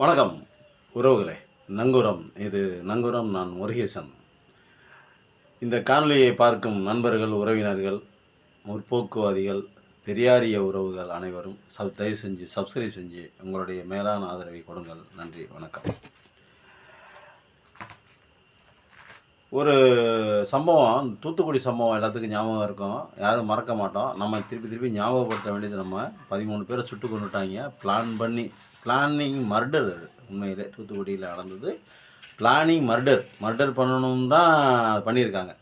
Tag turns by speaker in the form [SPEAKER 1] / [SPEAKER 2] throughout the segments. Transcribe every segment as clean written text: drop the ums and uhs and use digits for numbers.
[SPEAKER 1] வணக்கம் உறவுகளே. நங்கூரம் இது நங்கூரம். நான் முருகேசன். இந்த காணொளியை பார்க்கும் நண்பர்கள், உறவினர்கள், முற்போக்குவாதிகள், பெரியாரிய உறவுகள் அனைவரும் தயவு செஞ்சு சப்ஸ்கிரைப் செஞ்சு உங்களுடைய மேலான ஆதரவை கொடுங்கள். நன்றி, வணக்கம். ஒரு சம்பவம், தூத்துக்குடி சம்பவம் எல்லாத்துக்கும் ஞாபகம் இருக்கும், யாரும் மறக்க மாட்டோம். நம்ம திருப்பி ஞாபகப்படுத்த வேண்டியது, நம்ம 13 பேரை சுட்டு கொண்டுட்டாங்க. Planning murder. அது உண்மையிலே தூத்துக்குடியில் நடந்தது பிளானிங் மர்டர் பண்ணணும் தான் பண்ணியிருக்காங்க.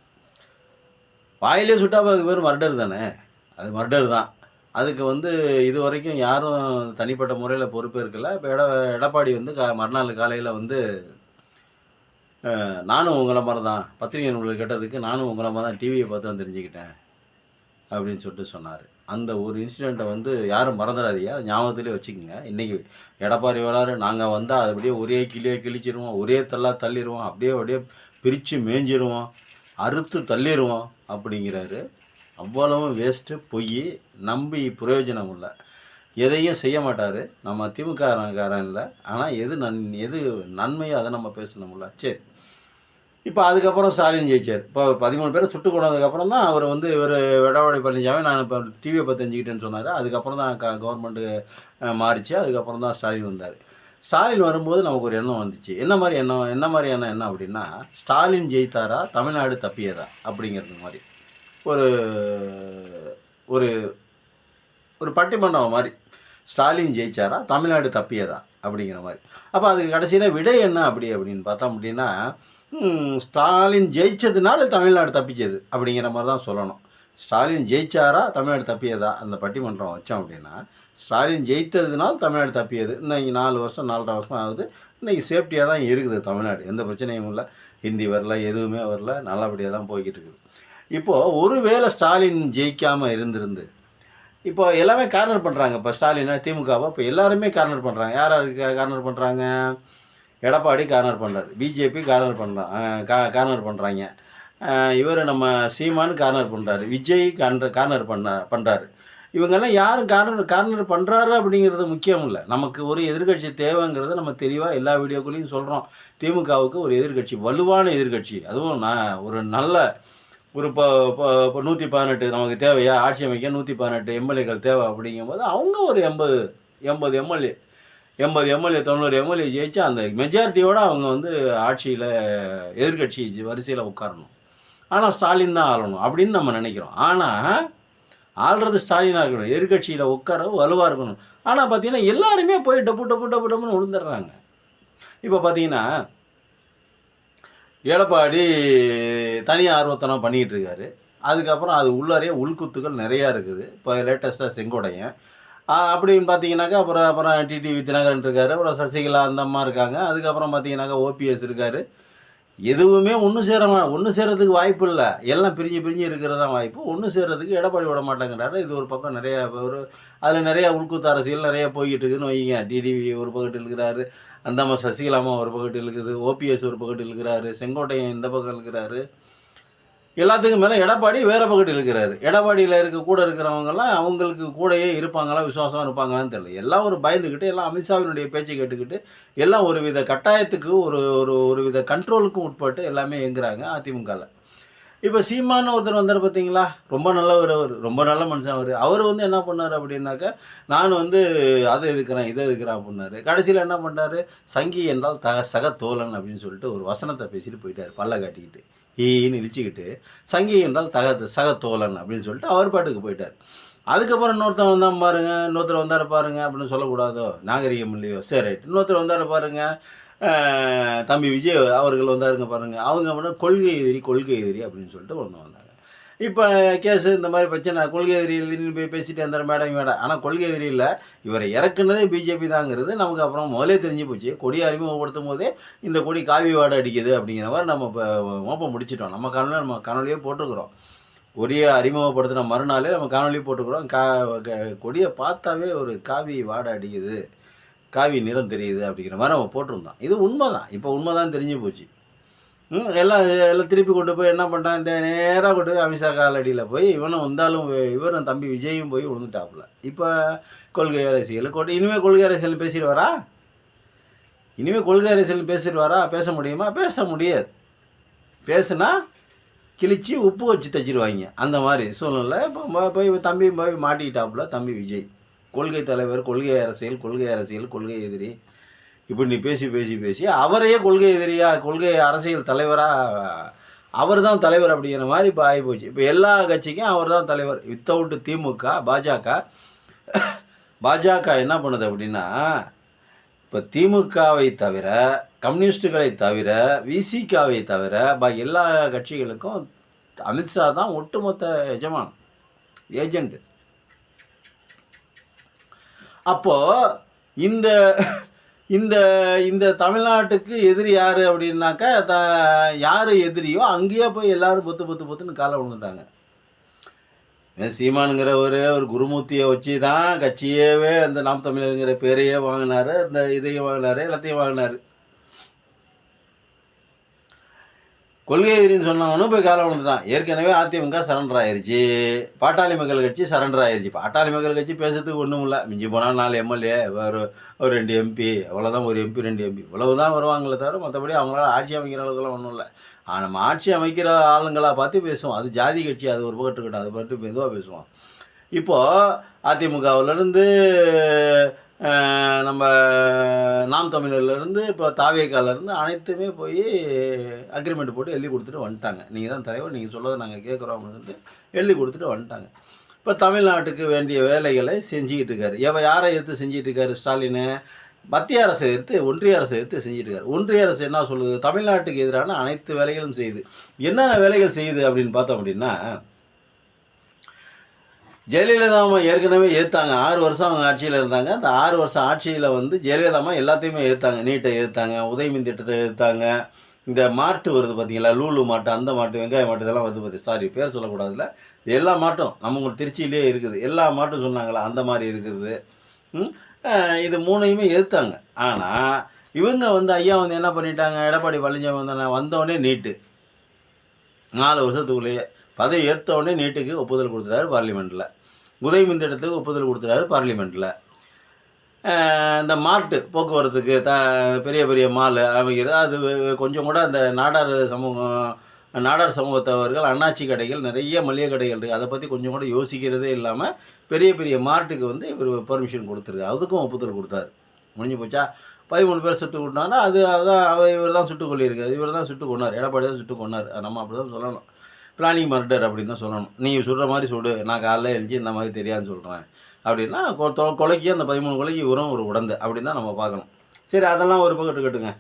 [SPEAKER 1] வாயிலே சுட்டாப்பா அதுக்கு பேர் மர்டர் தானே, அது மர்டர் தான். அதுக்கு இது வரைக்கும் யாரும் தனிப்பட்ட முறையில் பொறுப்பேற்கலை. இப்போ எடப்பாடி மறுநாள் காலையில் நானும் உங்களை மாதிரி தான், பத்திரிகை நூல்கள் கேட்டதுக்கு நானும் உங்களை மாதிரி தான் டிவியை பார்த்து தான் தெரிஞ்சுக்கிட்டேன் அப்படின்னு சொல்லிட்டு சொன்னார். அந்த ஒரு இன்சிடெண்ட்டை யாரும் மறந்துடாதீங்க, ஞாபகத்திலே வச்சுக்கோங்க. இன்றைக்கி எடப்பாடி வராரு, நாங்கள் வந்தால் அது அப்படியே ஒரே கிழிச்சிருவோம், ஒரே தள்ளிடுவோம், அப்படியே பிரித்து மேய்ஞ்சிருவோம், அறுத்து தள்ளிடுவோம் அப்படிங்கிறாரு. அவ்வளவும் வேஸ்ட்டு, பொய், நம்பி பிரயோஜனம் இல்லை. எதையும் செய்ய மாட்டார். நம்ம திமுககாரன் இல்லை, ஆனால் எது நன்மையோ அதை நம்ம பேசணும்ல. சரி, இப்போ அதுக்கப்புறம் ஸ்டாலின் ஜெயிச்சார். இப்போ 13 பேரை சுட்டு கொண்டதுக்கப்புறம் தான் அவர் இவர் எடப்பாடி பழனிசாமி நான் இப்போ டிவியை பார்த்து தெரிஞ்சுக்கிட்டேன்னு சொன்னார். அதுக்கப்புறம் தான் கவர்மெண்ட்டு மாறிச்சு. அதுக்கப்புறம் தான் ஸ்டாலின் வந்தார். ஸ்டாலின் வரும்போது நமக்கு ஒரு எண்ணம் வந்துச்சு. என்ன மாதிரி எண்ணம் என்ன அப்படின்னா, ஸ்டாலின் ஜெயித்தாரா தமிழ்நாடு தப்பியதா அப்படிங்கிறது மாதிரி ஒரு ஒரு ஒரு பட்டிமன்றம் மாதிரி. ஸ்டாலின் ஜெயிச்சாரா தமிழ்நாடு தப்பியதா அப்படிங்கிற மாதிரி. அப்போ அதுக்கு கடைசியில் விடை என்ன அப்படின்னு பார்த்தோம் அப்படின்னா, ஸ்டாலின் ஜெயிச்சதுனால தமிழ்நாடு தப்பிச்சது அப்படிங்கிற மாதிரி தான் சொல்லணும். ஸ்டாலின் ஜெயிச்சாரா தமிழ்நாடு தப்பியதா அந்த பட்டிமன்றம் வச்சோம் அப்படின்னா, ஸ்டாலின் ஜெயித்ததுனால தமிழ்நாடு தப்பியது. இன்னைக்கு 4 வருஷம் 4.5 வருஷம் ஆகுது. இன்றைக்கி சேஃப்டியாக தான் இருக்குது தமிழ்நாடு, எந்த பிரச்சனையும் இல்லை. ஹிந்தி வரல, எதுவுமே வரல, நல்லபடியாக தான் போய்கிட்டு இருக்குது. இப்போது ஒருவேளை ஸ்டாலின் ஜெயிக்காமல் இருந்து இப்போ எல்லாமே கார்னர் பண்ணுறாங்க. இப்போ ஸ்டாலினை, திமுகவை இப்போ எல்லாருமே கார்னர் பண்ணுறாங்க. யாருக்கு கார்னர் பண்ணுறாங்க? எடப்பாடி கார்னர் பண்ணுறாரு, பிஜேபி கார்னர் பண்ணுறாங்க, இவர் நம்ம சீமான் கார்னர் பண்ணுறாரு, விஜய் கார்னர் பண்ணுறாரு. இவங்கெல்லாம் யாரும் கார்னர் பண்ணுறாரு அப்படிங்கிறது முக்கியம் இல்லை. நமக்கு ஒரு எதிர்கட்சி தேவைங்கிறத நம்ம தெளிவாக எல்லா வீடியோக்குள்ளேயும் சொல்கிறோம். திமுகவுக்கு ஒரு எதிர்கட்சி, வலுவான எதிர்கட்சி, அதுவும் ஒரு நல்ல ஒரு இப்போ 118 நமக்கு தேவையா, ஆட்சி அமைக்க 118 எம்எல்ஏக்கள் தேவை. அப்படிங்கும்போது அவங்க ஒரு 80 எம்எல்ஏ 90 எம்எல்ஏ ஜெயிச்சு அந்த மெஜாரிட்டியோடு அவங்க ஆட்சியில் எதிர்கட்சி வரிசையில் உட்காரணும். ஆனால் ஸ்டாலின் தான் ஆளணும் அப்படின்னு நம்ம நினைக்கிறோம். ஆனால் ஆள்றது ஸ்டாலினாக இருக்கணும், எதிர்கட்சியில் உட்கார வலுவாக இருக்கணும். ஆனால் பார்த்தீங்கன்னா எல்லாருமே போய் டப்புன்னு விழுந்துடுறாங்க. இப்போ பார்த்தீங்கன்னா எடப்பாடி தனி ஆர்வத்தனம் பண்ணிகிட்டு இருக்காரு. அதுக்கப்புறம் அது உள்ளாரே உள்குத்துக்கள் நிறையா இருக்குது. இப்போ லேட்டஸ்ட்டாக செங்கோடையன் அப்படின்னு பார்த்தீங்கன்னாக்கா, அப்புறம் டிடிவி தினகரன் இருக்கார், அப்புறம் சசிகலா அந்த அம்மா இருக்காங்க. அதுக்கப்புறம் பார்த்தீங்கன்னாக்கா ஓபிஎஸ் இருக்கார். எதுவுமே ஒன்று சேர்றதுக்கு வாய்ப்பு இல்லை. எல்லாம் பிரிஞ்சு இருக்கிறது தான் வாய்ப்பு. ஒன்று சேர்றதுக்கு எடப்பாடி விட மாட்டேங்கிறாரு. இது ஒரு பக்கம் நிறையா அதில் நிறையா உள்குத்து அரசியல் நிறையா போய்கிட்டு இருக்குதுன்னு வைங்க. டிடிவி ஒரு பக்கத்தில் இருக்கிறாரு, அந்த அம்மா சசிகலாமா ஒரு பக்கத்தில் இருக்குது, ஓபிஎஸ் ஒரு பக்கத்தில் இருக்கிறாரு, செங்கோட்டையன் இந்த பக்கம் இருக்கிறாரு. எல்லாத்துக்கும் மேலே எடப்பாடி வேறு பக்கத்தில் இருக்கிறாரு. எடப்பாடியில் கூட இருக்கிறவங்கெல்லாம் அவங்களுக்கு கூடயே இருப்பாங்களா, விசுவாசமாக இருப்பாங்களான்னு தெரியல. எல்லாம் ஒரு பயந்துக்கிட்டு, எல்லாம் அமித்ஷாவினுடைய பேச்சை கேட்டுக்கிட்டு, எல்லாம் ஒரு வித கட்டாயத்துக்கு ஒரு வித கண்ட்ரோலுக்கும் உட்பட்டு எல்லாமே எங்குறாங்க அதிமுகவில். இப்போ சீமான்னு ஒருத்தர் வந்தார் பார்த்தீங்களா, ரொம்ப நல்லவர், ரொம்ப நல்ல மனுஷன். அவர் என்ன பண்ணார் அப்படின்னாக்கா, நான் அதை இருக்கிறேன் இதை இருக்கிறேன் அப்படின்னாரு. கடைசியில் என்ன பண்ணார், சங்கி என்றால் சக தோழன் அப்படின்னு சொல்லிட்டு ஒரு வசனத்தை பேசிட்டு போயிட்டார், பல்ல காட்டிக்கிட்டு ஈன்னு இழிச்சிக்கிட்டு. சங்கி என்றால் சக தோழன் அப்படின்னு சொல்லிட்டு அவர் பாட்டுக்கு போயிட்டார். அதுக்கப்புறம் இன்னொருத்தர் வந்தார் பாருங்க அப்படின்னு சொல்லக்கூடாதோ, நாகரிகம் இல்லையோ, சரி ரைட். இன்னொருத்தர் வந்தார் பாருங்க, தம்பி விஜய் அவர்கள் வந்தாருங்க பாருங்கள். அவங்க கொள்கை எதிரி அப்படின்னு சொல்லிட்டு ஒன்று வந்தாங்க. இப்போ கேஸு இந்த மாதிரி பிரச்சனை, கொள்கை எதிரி போய் பேசிட்டு இருந்தார் மேடம். ஆனால் கொள்கை எதிரி இல்லை, இவரை இறக்குனதே பிஜேபி தாங்கிறது நமக்கு அப்புறம் முதலே தெரிஞ்சு போச்சு. கொடி அறிமுகப்படுத்தும் போதே இந்த கொடி காவி வாடை அடிக்குது அப்படிங்கிற மாதிரி நம்ம இப்போ மோப்பம் முடிச்சிட்டோம். நம்ம காணொலியே போட்டிருக்கிறோம். கொடியை அறிமுகப்படுத்தின மறுநாளே நம்ம காணொலியே போட்டுக்கிறோம். கொடியை பார்த்தாவே ஒரு காவி வாடை அடிக்குது, காவி நிறம் தெரியுது அப்படிங்கிற மாதிரி நம்ம போட்டிருந்தோம். இது உண்மை தான், இப்போ உண்மை தான் தெரிஞ்சு போச்சு. எல்லாம் திருப்பி கொண்டு போய் என்ன பண்ணிட்டான், இந்த நேராக கொண்டு போய் அமித்ஷா காலடியில் போய் இவரும் தம்பி விஜயும் போய் விழுந்துட்டாப்புல. இப்போ கொள்கை அரசியல் இனிமேல் கொள்கை அரசியல் பேசிட்டு வரா. இனிமேல் கொள்கை அரசியல் பேசிடுவாரா? பேச முடியுமா? பேச முடியாது. பேசுனா கிழிச்சு உப்பு வச்சு தச்சிருவாங்க. அந்த மாதிரி சூழ்நிலை இப்போ போய் தம்பி போய் மாட்டிக்கிட்டாப்புல தம்பி விஜய். கொள்கை தலைவர், கொள்கை அரசியல், கொள்கை அரசியல், கொள்கை எதிரி, இப்படி நீ பேசி பேசி பேசி அவரையே கொள்கை எதிரியா, கொள்கை அரசியல் தலைவராக அவர் தான் தலைவர் அப்படிங்கிற மாதிரி இப்போ ஆகிப்போச்சு. இப்போ எல்லா கட்சிக்கும் அவர் தான் தலைவர். வித்தவுட்டு திமுக, பாஜக என்ன பண்ணுது அப்படின்னா, இப்போ திமுகவை தவிர, கம்யூனிஸ்டுகளை தவிர, விசிகாவை தவிர எல்லா கட்சிகளுக்கும் அமித்ஷா தான் ஒட்டுமொத்த எஜமான், ஏஜெண்ட். அப்போது இந்த இந்த இந்த தமிழ்நாட்டுக்கு எதிரி யார் அப்படின்னாக்கா, யார் எதிரியோ அங்கேயே போய் எல்லோரும் பொத்துன்னு காலை விழுந்துட்டாங்க. சீமானுங்கிற ஒரு குருமூர்த்தியை வச்சு தான் கட்சியவே அந்த நாம் தமிழருங்கிற பேரையே வாங்கினார், இந்த இதையும் வாங்கினார், எல்லாத்தையும் வாங்கினார். கொள்கை எதிரின்னு சொன்னவனும் போய் காலை விழுந்துட்டான். ஏற்கனவே அதிமுக சரண்டர் ஆயிடுச்சு, பாட்டாளி மக்கள் கட்சி சரண்டர் ஆயிடுச்சு. பாட்டாளி மக்கள் கட்சி பேசுறதுக்கு ஒன்றும் இல்லை. மிஞ்சி போனால் 4 எம்எல்ஏ, ஒரு 2 எம்பி, அவ்வளோதான். ஒரு எம்பி 2 எம்பி இவ்வளவு தான் வருவாங்களே தவிர மற்றபடி அவங்களால ஆட்சி அமைக்கிற அளவுக்குலாம் ஒன்றும் இல்லை. ஆனால் நம்ம ஆட்சி அமைக்கிற ஆளுங்களாக பார்த்து பேசுவோம். அது ஜாதி கட்சி, அது ஒரு பக்கத்து இருக்கட்டும், அது பார்த்து மெதுவாக பேசுவோம். இப்போது அதிமுகவிலேருந்து நம்ம நாம் தமிழர்லேருந்து இப்போ தாவேக்காலேருந்து அனைத்துமே போய் அக்ரிமெண்ட் போட்டு எழுதி கொடுத்துட்டு வந்துட்டாங்க. நீங்கள் தான் தலைவர், நீங்கள் சொல்லதை நாங்கள் கேட்குறோம் அப்படின்னு எழுதி கொடுத்துட்டு வந்துட்டாங்க. இப்போ தமிழ்நாட்டுக்கு வேண்டிய வேலைகளை செஞ்சுக்கிட்டு இருக்காரு. யாரை எடுத்து செஞ்சுட்டு இருக்காரு ஸ்டாலின்? மத்திய அரசை எடுத்து, ஒன்றிய அரசை எடுத்து செஞ்சுட்டு இருக்காரு. ஒன்றிய அரசு என்ன சொல்லுது? தமிழ்நாட்டுக்கு எதிரான அனைத்து வேலைகளும் செய்யுது. என்னென்ன வேலைகள் செய்யுது அப்படின்னு பார்த்தோம் அப்படின்னா, ஜெயலலிதா அம்மா ஏற்கனவே ஏற்றாங்க. 6 வருஷம் அவங்க ஆட்சியில் இருந்தாங்க. அந்த 6 வருஷம் ஆட்சியில் வந்து ஜெயலலிதா அம்மா எல்லாத்தையுமே ஏற்றாங்க. நீட்டை ஏற்றாங்க, உதயமின் திட்டத்தை ஏற்றாங்க. இந்த மாட்டு வருது பார்த்தீங்களா, லூலு மாட்டு, அந்த மாட்டு, வெங்காய மாட்டு, இதெல்லாம் வருது பார்த்து, சாரி பேர் சொல்லக்கூடாதுல்ல, எல்லா மாட்டும் நம்ம உங்களுக்கு திருச்சியிலே இருக்குது. எல்லா மாட்டும் சொன்னாங்களா, அந்த மாதிரி இருக்குது. இது 3ஐயுமே எதிர்த்தாங்க. ஆனால் இவங்க வந்து ஐயா வந்து என்ன பண்ணிட்டாங்க, எடப்பாடி பழனிசாமி வந்தோடனே நீட்டு 4 வருஷத்துக்குள்ளேயே பதவி ஏற்றவுடனே நீட்டுக்கு ஒப்புதல் கொடுத்துட்டாரு பார்லிமெண்ட்டில். உதயமின் திட்டத்துக்கு ஒப்புதல் கொடுத்துட்டாரு பார்லிமெண்ட்டில். இந்த மாட்டு போக்குவரத்துக்கு பெரிய பெரிய மால் அமைக்கிறது, அது கொஞ்சம் கூட அந்த நாடார் சமூகத்தவர்கள் அண்ணாச்சி கடைகள், நிறைய மளிகை கடைகள் இருக்குது, அதை பற்றி கொஞ்சம் கூட யோசிக்கிறதே இல்லாமல் பெரிய பெரிய மார்ட்டுக்கு வந்து இவர் பெர்மிஷன் கொடுத்துருக்கு. அதுக்கும் ஒப்புதல் கொடுத்தாரு. முடிஞ்சு போச்சா? 13 பேர் சுட்டு கொண்டாங்கன்னா அதான் இவர் தான் சுட்டு கொள்ளியிருக்காரு. இவர் தான் சுட்டு கொண்டார், எடப்பாடி தான் சுட்டு கொண்டார். நம்ம அப்படி தான் சொல்லணும். பிளானிங் மர்டர் அப்படின்னு தான் சொல்லணும். நீங்கள் சுடுற மாதிரி சுடு, நான் காலைல எழுஞ்சி இந்த மாதிரி தெரியாதுன்னு சொல்கிறேன் அப்படின்னா, கொலைக்கு அந்த 13 கொலைக்கு இவரும் ஒரு உடந்தை அப்படின்னு தான் நம்ம பார்க்கணும். சரி, அதெல்லாம் ஒரு பக்கத்து கட்டுங்க,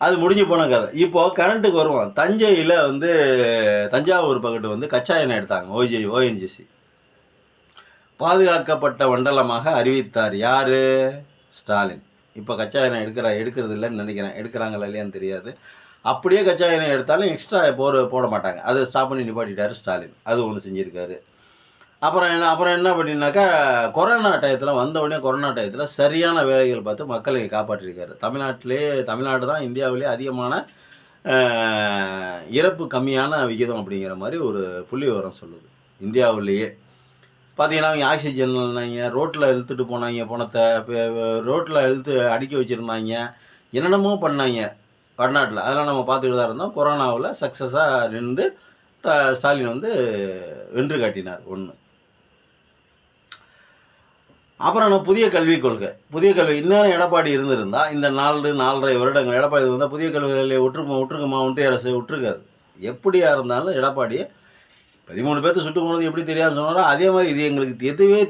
[SPEAKER 1] அது முடிஞ்சு போன கதை. இப்போது கரண்ட்டுக்கு வருவோம். தஞ்சையில் வந்து தஞ்சாவூர் பக்கத்து வந்து கச்சா எண்ணெய் எடுத்தாங்க. ஓஎன்ஜிசி பாதுகாக்கப்பட்ட மண்டலமாக அறிவித்தார். யார்? ஸ்டாலின். இப்போ கச்சா எண்ணெய் எடுக்கிறது இல்லைன்னு நினைக்கிறேன். எடுக்கிறாங்களா இல்லையான்னு தெரியாது. அப்படியே கச்சா எண்ணெய் எடுத்தாலும் எக்ஸ்ட்ரா போட மாட்டாங்க. அதை ஸ்டாப் பண்ணி நிப்பாட்டிட்டார் ஸ்டாலின். அது ஒன்று செஞ்சுருக்காரு. அப்புறம் என்ன பண்ணினாக்கா, கொரோனா டயத்தில் சரியான வேலைகள் பார்த்து மக்களை காப்பாற்றிருக்காரு. தமிழ்நாடு தான் இந்தியாவிலே அதிகமான இறப்பு கம்மியான விகிதம் அப்படிங்கிற மாதிரி ஒரு புள்ளி விவரம் சொல்லுது. இந்தியாவிலேயே பார்த்தீங்கன்னா, அவங்க ஆக்சிஜன் ரோட்டில் இழுத்துட்டு போனாங்க, பணத்தை ரோட்டில் இழுத்து அடுக்கி வச்சுருந்தாங்க, என்னென்னமோ பண்ணாங்க வடநாட்டில். அதெல்லாம் நம்ம பார்த்துக்கிட்டு தான் இருந்தோம். கொரோனாவில் சக்ஸஸாக நின்று ஸ்டாலின் வந்து வென்று காட்டினார். ஒன்று. அப்புறம் நம்ம புதிய கல்வி இன்னும் எடப்பாடி இருந்திருந்தால் இந்த 4.5 வருடங்கள் எடப்பாடி இருந்தால் புதிய கல்விகளை விட்டுருக்குமா ஒன்றிய அரசு? விட்டுருக்காது. எப்படியா இருந்தாலும் எடப்பாடியை 13 பேர்த்து சுட்டு போனது எப்படி தெரியாதுன்னு சொன்னாரோ அதே மாதிரி இது எங்களுக்கு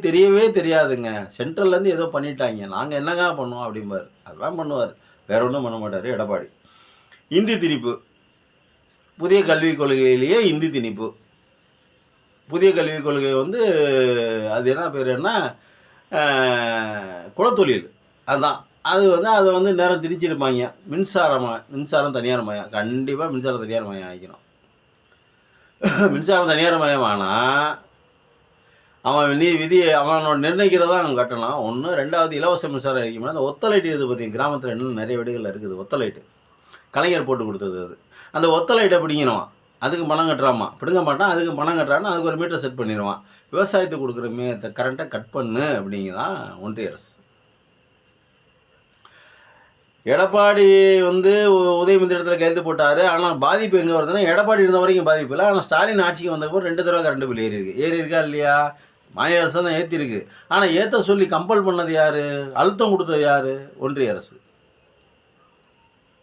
[SPEAKER 1] தெரியவே தெரியாதுங்க, சென்ட்ரல்லேருந்து ஏதோ பண்ணிட்டாங்க, நாங்கள் என்னங்க பண்ணுவோம் அப்படிம்பார். அதெல்லாம் பண்ணுவார், வேற ஒன்றும் பண்ண மாட்டார் எடப்பாடி. இந்தி திணிப்பு, புதிய கல்விக் கொள்கையிலேயே இந்தி திணிப்பு. புதிய கல்விக் கொள்கை வந்து அது என்ன பேர், என்ன குலத்தொழில், அதுதான். அதை வந்து நேரம் திணிச்சிருப்பாங்க. மின்சாரம் தனியார் மயம், கண்டிப்பாக மின்சாரம் தனியார் மயம் ஆகிக்கணும். மின்சாரம் தனியார் மயமானால் அவன் அவனோட நிர்ணயிக்கிறதா அவன் கட்டலாம். ஒன்று. 2வது, இலவச மின்சாரம் அளிக்கணும். அந்த ஒத்தலைட்டு இது பார்த்தீங்க, கிராமத்தில் இன்னும் நிறைய வீடுகளில் இருக்குது ஒத்தலைட்டு. கலைஞர் போட்டு கொடுத்தது அது. அந்த ஒத்தலைட்டை பிடிங்கணுவான், அதுக்கு பணம் கட்டுறாமா, பிடுங்க மாட்டான், அதுக்கு பணம் கட்டுறான்னா அதுக்கு ஒரு மீட்டர் செட் பண்ணிடுவான். விவசாயத்துக்கு கொடுக்குற கரண்ட்டை கட் பண்ணு அப்படிங்கிறதான் ஒன்றிய அரசு. எடப்பாடி வந்து உதயநிதி இடத்துல கையெழுத்து போட்டார். ஆனால் பாதிப்பு எங்கே வருதுன்னா, எடப்பாடி இருந்த வரைக்கும் பாதிப்பு இல்லை. ஆனால் ஸ்டாலின் ஆட்சிக்கு வந்தப்போ 2 தடவை கரண்ட் பில் ஏறி இருக்கா இல்லையா? மாநில அரசு தான் ஏற்றிருக்கு. ஆனால் ஏற்ற சொல்லி கம்பல் பண்ணது யார்? அழுத்தம் கொடுத்தது யார்? ஒன்றிய அரசு.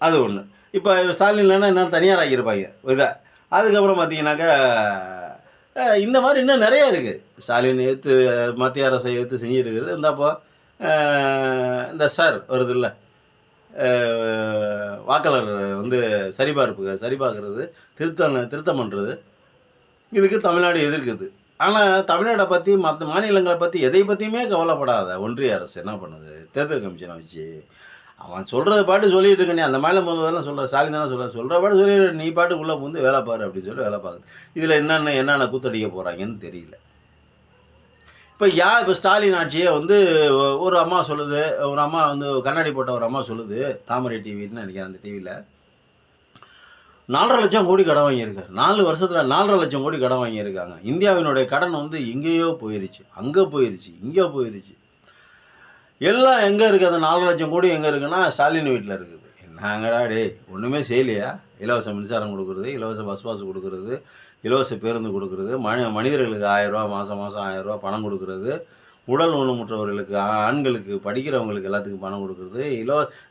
[SPEAKER 1] அது ஒன்று. இப்போ ஸ்டாலின் இல்லைன்னா என்ன தனியார் ஆக்கியிருப்பாங்க இதை. அதுக்கப்புறம் பார்த்தீங்கன்னாக்கா இந்த மாதிரி இன்னும் நிறையா இருக்குது. ஸ்டாலின் ஏற்று மத்திய அரசை ஏற்று செஞ்சுருக்குது. இந்தப்போ இந்த சார் வருது இல்லை, வாக்காளர் வந்து சரிபார்க்கிறது, திருத்தம் பண்ணுறது, இதுக்கு தமிழ்நாடு எதிர்க்குது. ஆனால் தமிழ்நாடை பற்றி மற்ற மாநிலங்களை பற்றி எதை பற்றியுமே கவலைப்படாத ஒன்றிய அரசு என்ன பண்ணுது? தேர்தல் கமிஷனை வச்சு அவன் சொல்கிறத பாட்டு சொல்லிட்டு இருக்க. நீ அந்த மேலே முதல்ல சொல்கிற ஸ்டாலின் தானே சொல்கிற பாட்டு சொல்லி நீ பாட்டு உள்ளே வந்து வேலை பாரு அப்படின்னு சொல்லி வேலை பார்க்குது. இதில் என்னென்ன கூத்தடிக்க போகிறாங்கன்னு தெரியல. இப்போ ஸ்டாலின் ஆட்சியை வந்து ஒரு அம்மா சொல்லுது, ஒரு அம்மா வந்து கண்ணாடி போட்ட ஒரு அம்மா சொல்லுது, தாமரை டிவின்னு நினைக்கிறேன், அந்த டிவியில் 4.5 லட்சம் கோடி கடன் வாங்கியிருக்காரு. 4 வருஷத்தில் 4.5 லட்சம் கோடி கடன் வாங்கியிருக்காங்க. இந்தியாவினுடைய கடன் வந்து எங்கேயோ போயிருச்சு, அங்கே போயிருச்சு, இங்கே போயிருச்சு. எல்லாம் எங்கே இருக்குது? அந்த 4 லட்சம் கோடி எங்கே இருக்குன்னா ஸ்டாலின் வீட்டில் இருக்குது. என்னங்கடா டே, ஒன்றுமே செய்யலையா? இலவச மின்சாரம் கொடுக்குறது, இலவச பஸ் பாஸ் கொடுக்குறது, இலவச பேருந்து கொடுக்குறது, மனிதர்களுக்கு 1000 ரூபா மாதம் 1000 ரூபா பணம் கொடுக்குறது, உடல் ஊனமுற்றவர்களுக்கு, ஆண்களுக்கு, படிக்கிறவங்களுக்கு எல்லாத்துக்கும் பணம் கொடுக்குறது.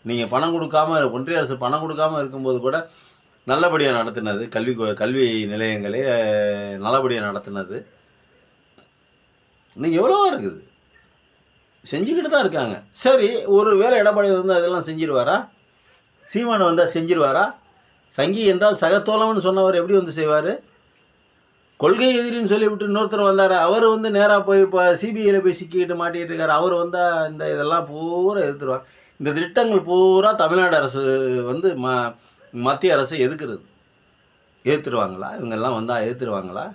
[SPEAKER 1] நீங்கள் பணம் கொடுக்காம, ஒன்றிய அரசு பணம் கொடுக்காமல் இருக்கும்போது கூட நல்லபடியாக நடத்தினது. கல்வி நிலையங்களே நல்லபடியாக நடத்தினது. இன்னைக்கு எவ்வளவோ இருக்குது, செஞ்சுக்கிட்டு தான் இருக்காங்க. சரி, ஒரு வேளை எடப்பாடி வந்து அதெல்லாம் செஞ்சிருவாரா? சீமானை வந்தால் செஞ்சிருவாரா? சங்கி என்றால் சகத்தோழம்னு சொன்னவர் எப்படி வந்து செய்வார்? கொள்கை எதிரின்னு சொல்லிவிட்டு இன்னொருத்தர் வந்தார். அவர் வந்து நேராக போய் இப்போ சிபிஐயில் போய் சிக்கிக்கிட்டு மாட்டிகிட்டு இருக்கார். அவர் வந்தால் இதெல்லாம் பூரா எதிர்த்துருவார். இந்த திட்டங்கள் பூரா தமிழ்நாடு அரசு வந்து மத்திய அரசை எதிர்த்துருவாங்களா? இவங்கெல்லாம் வந்தால் எதிர்த்துருவாங்களா?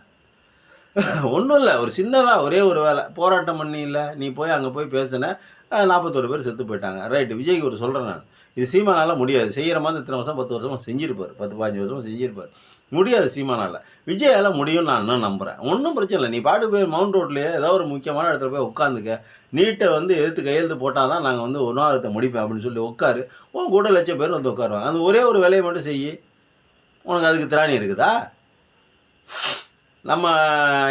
[SPEAKER 1] ஒன்றும் இல்லை, ஒரு சின்னதாக ஒரே ஒரு வேலை போராட்டம் பண்ணி இல்லை, நீ போய் அங்கே போய் பேசின 41 பேர் செத்து போயிட்டாங்க. ரைட்டு, விஜய்க்கு ஒரு சொல்கிறேன் நான், இது சீமானால் முடியாது. செய்கிற மாதிரி இத்தனை வருஷம் 10 வருஷமாக செஞ்சுருப்பார், 10-15 வருஷமாக செஞ்சுருப்பார். முடியாது சீமானால். விஜயால் முடியும்னு நான் இன்னும் நம்புகிறேன். ஒன்றும் பிரச்சனை இல்லை. நீ பாட்டு போய் மவுண்ட் ரோட்லேயே ஏதாவது ஒரு முக்கியமான இடத்துல போய் உட்காந்துக்க. நீட்டை வந்து எதிர்த்து கையெழுத்து போட்டால் தான் நாங்கள் வந்து 1 முடிப்பேன் அப்படின்னு சொல்லி உட்காரு. உன் கூட 1 லட்சம் பேர் வந்து உட்காருவாங்க. அந்த ஒரே ஒரு வேலையை மட்டும் செய்யி. உனக்கு அதுக்கு திராணி இருக்குதா? நம்ம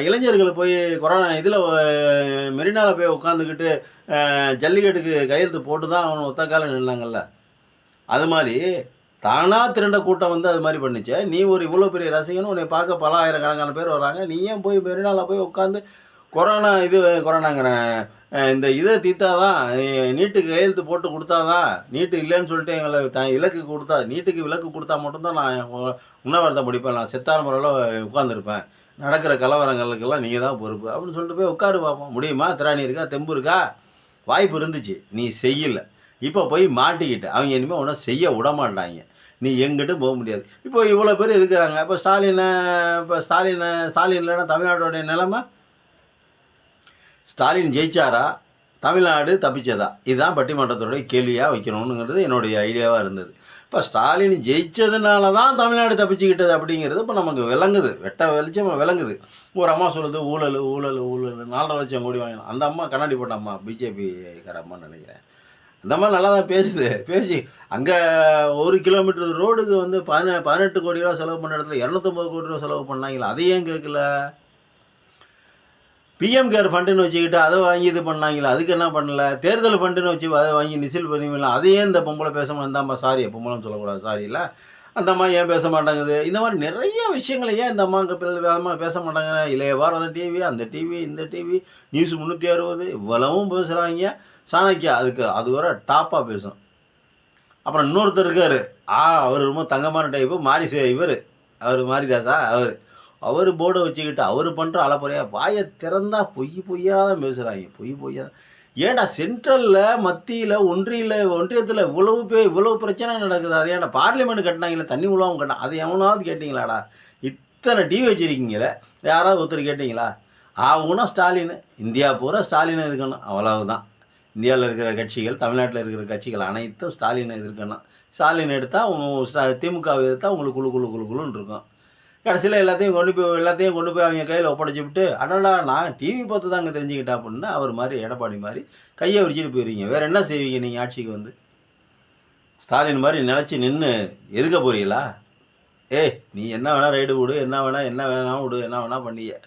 [SPEAKER 1] இளைஞர்கள் போய் கொரோனா இதில் மெரினாவில் போய் உட்காந்துக்கிட்டு ஜல்லிக்கட்டுக்கு கையெழுத்து போட்டு தான் அவனை ஒத்த காலம் நின்னாங்கல்ல. அது மாதிரி தானாக திரண்ட கூட்டம் வந்து அது மாதிரி பண்ணிச்சே. நீ ஒரு இவ்வளோ பெரிய ரசிகன்னு உன்னை பார்க்க பல ஆயிரக்கணக்கான பேர் வராங்க. நீ ஏன் போய் மெரினாவில் போய் உட்காந்து கொரோனாங்கிற இந்த இதை தீர்த்தாதான், நீட்டுக்கு கையெழுத்து போட்டு கொடுத்தாதான், நீட்டு இல்லைன்னு சொல்லிட்டு எங்களை இலக்கு கொடுத்தா, நீட்டுக்கு விலக்கு கொடுத்தா மட்டும்தான் நான் உண்ணாவிரதம் முடிப்பேன், நான் செத்தான முறையில் உட்காந்துருப்பேன், நடக்கிற கலவரங்களுக்கெல்லாம் நீங்கள் தான் பொறுப்பு அப்படின்னு சொல்லிட்டு போய் உட்காரு பார்ப்போம். முடியுமா? திராணி இருக்கா? தெம்பு இருக்கா? வாய்ப்பு இருந்துச்சு, நீ செய்யலை. இப்போ போய் மாட்டிக்கிட்டு அவங்க இனிமேல் ஒன்றும் செய்ய விட மாட்டாங்க. நீ எங்கிட்ட போக முடியாது. இப்போ இவ்வளோ பேர் இருக்கிறாங்க. இப்போ ஸ்டாலின் இல்லைன்னா தமிழ்நாட்டோடைய நிலைமை, ஸ்டாலின் ஜெயிச்சாரா, தமிழ்நாடு தப்பிச்சதா? இதுதான் பட்டிமன்றத்தோடைய கேள்வியாக வைக்கணுங்கிறது என்னுடைய ஐடியாவாக இருந்தது. இப்போ ஸ்டாலின் ஜெயிச்சதுனால தான் தமிழ்நாடு தப்பிச்சுக்கிட்டது அப்படிங்கிறது இப்போ நமக்கு விளங்குது, வெட்ட வெளிச்சமாக விளங்குது. ஒரு அம்மா சொல்லுது ஊழல் 4.5 லட்சம் கோடி வாங்கணும். அந்த அம்மா கண்ணாடி போட்ட அம்மா, பிஜேபிக்கார அம்மான்னு நினைக்கிறேன். அந்த மாதிரி நல்லா தான் பேசி அங்கே 1 கிலோமீட்டர் ரோடுக்கு வந்து 18 கோடி ரூபா செலவு பண்ண இடத்துல 250 கோடி ரூபா செலவு பண்ணாங்களா? அதையும் கேட்கல. பிஎம் கேர் ஃபண்டுன்னு வச்சுக்கிட்டு அதை வாங்கி இது பண்ணாங்களா? அதுக்கு என்ன பண்ணல? தேர்தல் ஃபண்டுன்னு வச்சு அதை வாங்கி நிசில் பண்ணிக்கலாம். அதையே இந்த பொம்பளை பேச மாட்டாம்மா. சாரி, பொம்பளைன்னு சொல்லக்கூடாது, சாரி இல்லை. அந்த அம்மா ஏன் பேச மாட்டாங்குது? இந்த மாதிரி நிறைய விஷயங்களை ஏன் இந்த அம்மா பேச மாட்டாங்க? இல்லையே வாரம் அந்த டிவி, அந்த டிவி, இந்த டிவி, நியூஸ் 360 இவ்வளவும் பேசுகிறாங்க. சாணக்கியா அது வர டாப்பாக பேசும். அப்புறம் இன்னொருத்தர் இருக்கார், அவர் ரொம்ப தங்கமான டைப்பு, அவர் மாரிதாசா, அவர் போர்டை வச்சுக்கிட்டு அவர் பண்ணுற அலப்பறையா வாயை திறந்தா பொய்யாக தான் பேசுகிறாங்க. பொய்யா. ஏன்டா சென்ட்ரலில், மத்தியில், ஒன்றியத்தில் இவ்வளவு பிரச்சனை நடக்குது. அது ஏன்டா பார்லிமெண்ட் கட்டினாங்களே, தண்ணி உள்ளவங்க கட்டினா, அதை எவனாவது கேட்டிங்களாடா? இத்தனை டிவி வச்சுருக்கீங்களே, யாராவது ஒருத்தர் கேட்டிங்களா? ஆகுனா ஸ்டாலின், இந்தியா பூரா ஸ்டாலின் இருக்கணும், அவ்வளவுதான். இந்தியாவில் இருக்கிற கட்சிகள், தமிழ்நாட்டில் இருக்கிற கட்சிகள் அனைத்தும் ஸ்டாலினை இருக்கணும். ஸ்டாலின் எடுத்தால், திமுகவை எடுத்தால் உங்களுக்கு குழுன்னு இருக்கும். கடைசியில் எல்லாத்தையும் கொண்டு போய் அவங்க கையில் ஒப்படைச்சி விட்டு, அடடா நான் டிவி பார்த்து தான் அங்கே தெரிஞ்சுக்கிட்டா அப்படின்னா அவர் மாதிரி, எடப்பாடி மாதிரி கையை விரிச்சிட்டு போயிருவீங்க. வேறு என்ன செய்வீங்க நீங்கள் ஆட்சிக்கு வந்து? ஸ்டாலின் மாதிரி நினச்சி நின்று எதுக்க போறீங்களா? ஏய் நீ என்ன வேணால் ரைடு விடு, என்ன வேணாம் விடு, என்ன வேணால் பண்ணிக்க,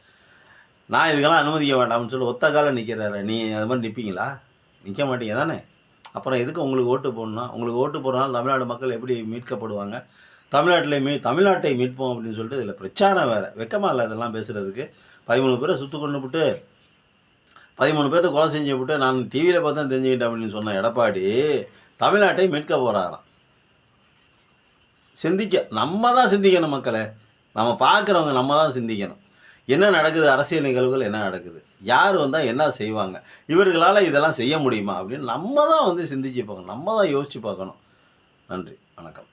[SPEAKER 1] நான் இதுக்கெல்லாம் அனுமதிக்க வேண்டாம்னு சொல்லி ஒத்த காலம் நிற்கிறாரு. நீ அது மாதிரி நிற்பீங்களா? நிற்க மாட்டீங்க தானே. அப்புறம் எதுக்கு உங்களுக்கு ஓட்டு போடணும்? உங்களுக்கு ஓட்டு போடுறனால தமிழ்நாடு மக்கள் எப்படி மீட்கப்படுவாங்க? தமிழ்நாட்டை மீட்போம் அப்படின்னு சொல்லிட்டு இதில் பிரச்சாரம் வேறு. வெக்கமாக இல்லை இதெல்லாம் பேசுகிறதுக்கு. 13 பேரை சுட்டு கொண்டு விட்டு 13 பேர்த்த கொலை செஞ்சு விட்டு நான் டிவியில் பார்த்து தான் தெரிஞ்சுக்கிட்டேன் அப்படின்னு சொன்ன எடப்பாடி தமிழ்நாட்டை மீட்க போகிறாராம். நம்ம தான் சிந்திக்கணும் மக்களே. நம்ம பார்க்குறவங்க நம்ம தான் சிந்திக்கணும். என்ன நடக்குது, அரசியல் நிகழ்வுகள் என்ன நடக்குது, யார் வந்தால் என்ன செய்வாங்க, இவர்களால் இதெல்லாம் செய்ய முடியுமா அப்படின்னு நம்ம தான் வந்து சிந்திச்சு பார்க்கணும், நம்ம தான் யோசித்து பார்க்கணும். நன்றி, வணக்கம்.